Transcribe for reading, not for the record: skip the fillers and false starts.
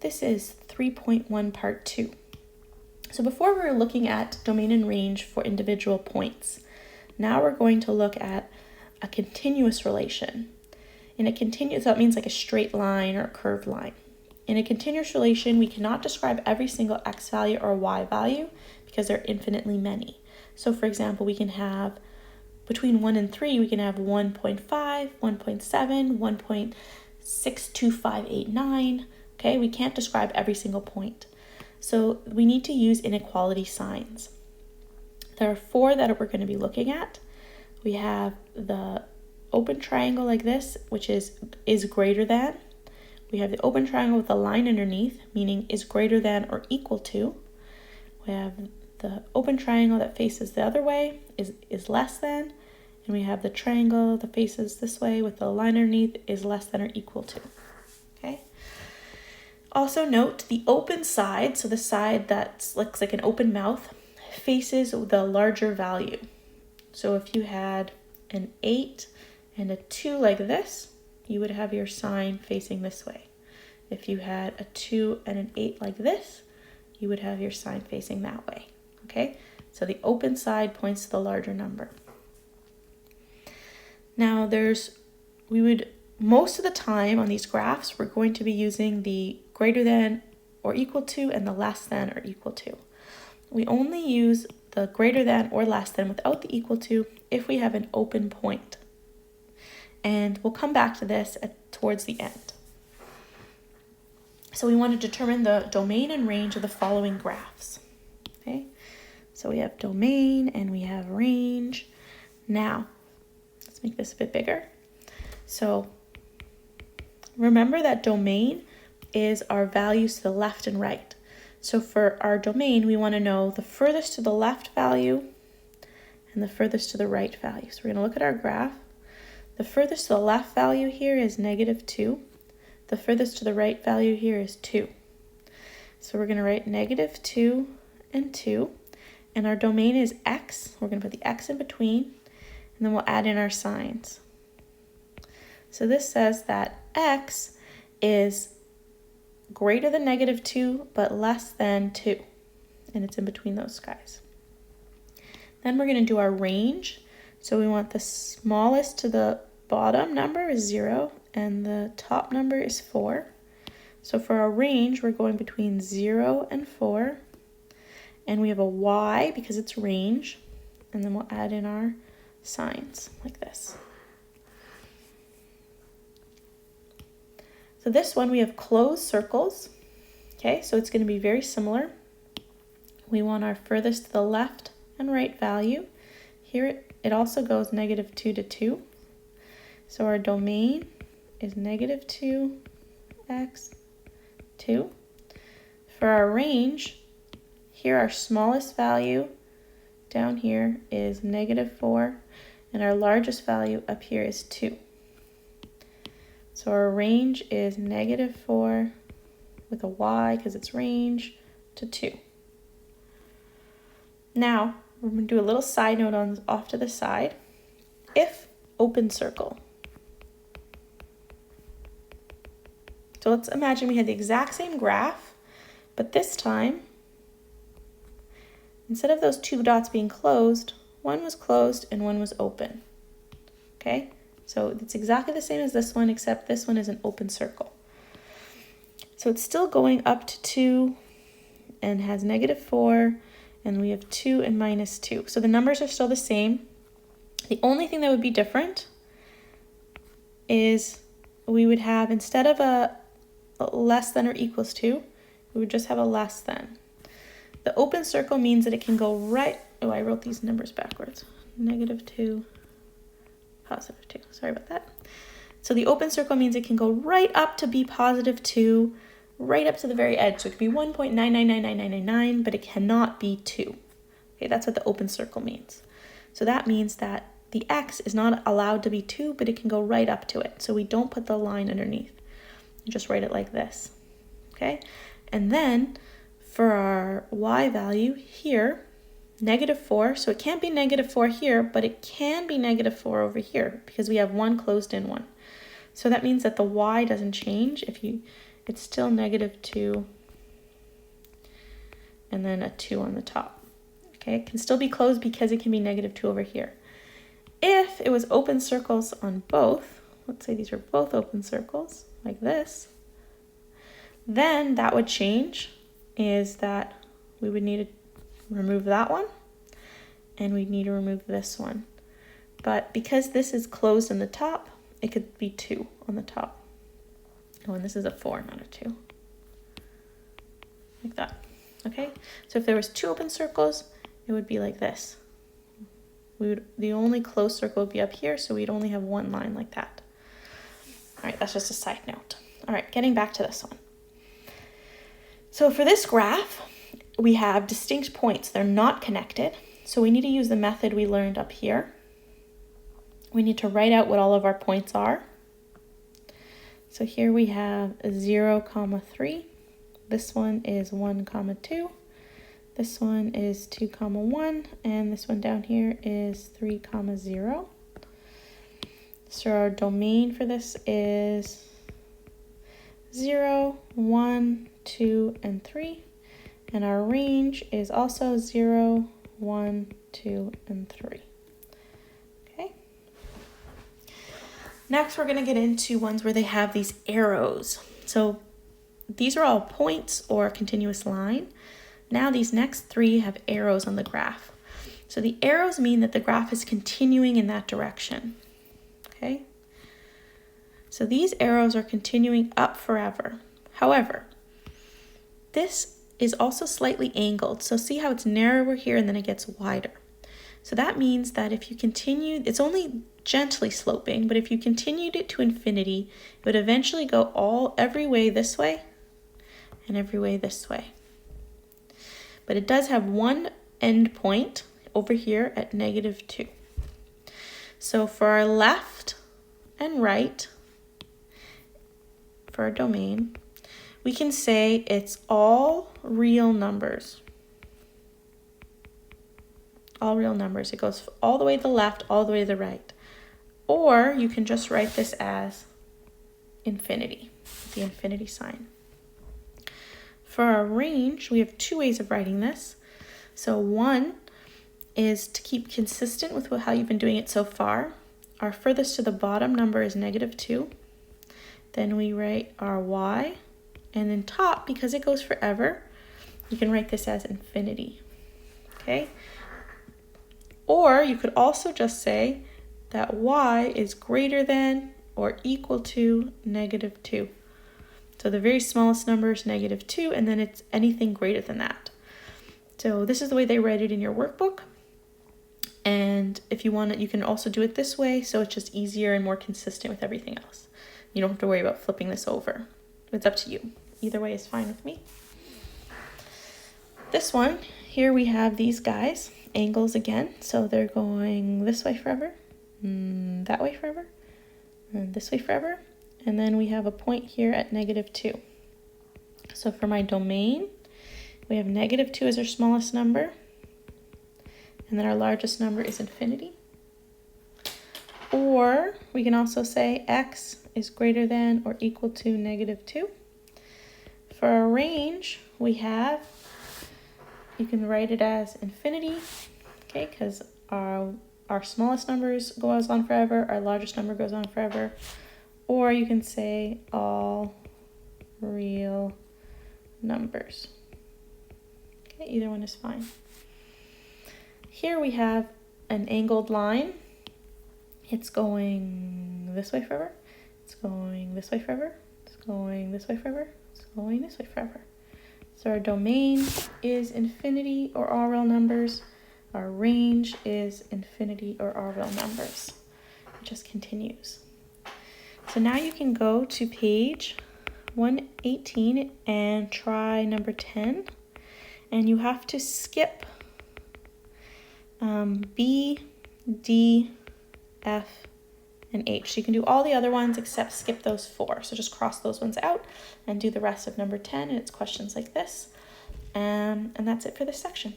this is 3.1 part 2. So before we were looking at domain and range for individual points. Now we're going to look at a continuous relation. In a continuous, so that means like a straight line or a curved line. In a continuous relation, we cannot describe every single x value or y value because there are infinitely many. So for example, we can have between 1 and 3, we can have 1.5, 1.7, 1.62589. Okay, we can't describe every single point. So we need to use inequality signs. There are 4 that we're going to be looking at. We have the open triangle like this, which is greater than. We have the open triangle with a line underneath, meaning is greater than or equal to. We have the open triangle that faces the other way, is less than. And we have the triangle that faces this way with the line underneath, is less than or equal to. Okay. Also note the open side, so the side that looks like an open mouth, faces the larger value. So if you had an 8 and a 2 like this, you would have your sign facing this way. If you had a 2 and an 8 like this, you would have your sign facing that way. Okay, so the open side points to the larger number. Now most of the time on these graphs, we're going to be using the greater than or equal to and the less than or equal to. We only use the greater than or less than without the equal to if we have an open point. And we'll come back to this towards the end. So we want to determine the domain and range of the following graphs. Okay, so we have domain and we have range. Now, let's make this a bit bigger. So remember that domain is our values to the left and right. So for our domain, we want to know the furthest to the left value and the furthest to the right value. So we're going to look at our graph. The furthest to the left value here is -2. The furthest to the right value here is 2. So we're going to write -2 and 2. And our domain is x. We're going to put the x in between. And then we'll add in our signs. So this says that x is greater than -2, but less than 2. And it's in between those guys. Then we're going to do our range. So we want the smallest to the bottom number is 0, and the top number is 4. So for our range, we're going between 0 and 4. And we have a y because it's range. And then we'll add in our signs like this. So this one, we have closed circles. Okay, so it's going to be very similar. We want our furthest to the left and right value. Here it also goes -2 to 2. So our domain is -2, x, 2. For our range, here our smallest value down here is -4, and our largest value up here is 2. So our range is -4 with a y because it's range to 2. Now, we're going to do a little side note off to the side. If open circle. So let's imagine we had the exact same graph, but this time, instead of those 2 dots being closed, one was closed and one was open. Okay? So it's exactly the same as this one, except this one is an open circle. So it's still going up to 2 and has -4, and we have 2 and -2. So the numbers are still the same. The only thing that would be different is we would have, instead of a less than or equals to, we would just have a less than. The open circle means that it can go right, oh, I wrote these numbers backwards. -2. +2, sorry about that. So the open circle means it can go right up to be +2, right up to the very edge. So it could be 1.999999, but it cannot be 2. Okay, that's what the open circle means. So that means that the x is not allowed to be 2, but it can go right up to it. So we don't put the line underneath. You just write it like this. Okay, and then for our y value here, -4, so it can't be -4 here, but it can be -4 over here because we have one closed in one. So that means that the y doesn't change. If it's still -2 and then a 2 on the top. Okay, it can still be closed because it can be -2 over here. If it was open circles on both, let's say these are both open circles, like this, then that would change, is that we would need to remove that one, and we'd need to remove this one. But because this is closed in the top, it could be 2 on the top. Oh, and this is a 4, not a 2. Like that, okay? So if there was 2 open circles, it would be like this. The only closed circle would be up here, so we'd only have one line like that. All right, that's just a side note. All right, getting back to this one. So for this graph, we have distinct points. They're not connected, so we need to use the method we learned up here. We need to write out what all of our points are. So here we have 0, 3. This one is 1, 2. This one is 2, 1, and this one down here is 3, 0. So our domain for this is 0, 1, 2, and 3. And our range is also 0, 1, 2, and 3. Okay. Next, we're going to get into ones where they have these arrows. So these are all points or a continuous line. Now these next 3 have arrows on the graph. So the arrows mean that the graph is continuing in that direction. Okay? So these arrows are continuing up forever. However, this is also slightly angled. So see how it's narrower here and then it gets wider. So that means that if you continue, it's only gently sloping, but if you continued it to infinity, it would eventually go every way this way and every way this way. But it does have one end point over here at -2. So for our left and right, for our domain, we can say it's all real numbers. All real numbers. It goes all the way to the left, all the way to the right. Or you can just write this as infinity, the infinity sign. For our range, we have 2 ways of writing this. So one is to keep consistent with how you've been doing it so far. Our furthest to the bottom number is -2. Then we write our y. And then top, because it goes forever, you can write this as infinity. Okay? Or you could also just say that y is greater than or equal to -2. So the very smallest number is -2, and then it's anything greater than that. So this is the way they write it in your workbook. And if you want it, you can also do it this way, so it's just easier and more consistent with everything else. You don't have to worry about flipping this over. It's up to you. Either way is fine with me. This one, here we have these guys, angles again. So they're going this way forever, that way forever, and this way forever. And then we have a point here at -2. So for my domain, we have -2 as our smallest number. And then our largest number is infinity. Or we can also say x is greater than or equal to -2. For our range, we have, you can write it as infinity, okay, because our smallest numbers goes on forever, our largest number goes on forever. Or you can say all real numbers. Okay, either one is fine. Here we have an angled line. It's going this way forever. It's going this way forever. It's going this way forever. It's going this way forever. So our domain is infinity or all real numbers. Our range is infinity or all real numbers. It just continues. So now you can go to page 118 and try number 10. And you have to skip B, D, F, and H. So you can do all the other ones except skip those 4. So just cross those ones out and do the rest of number 10. And it's questions like this. And that's it for this section.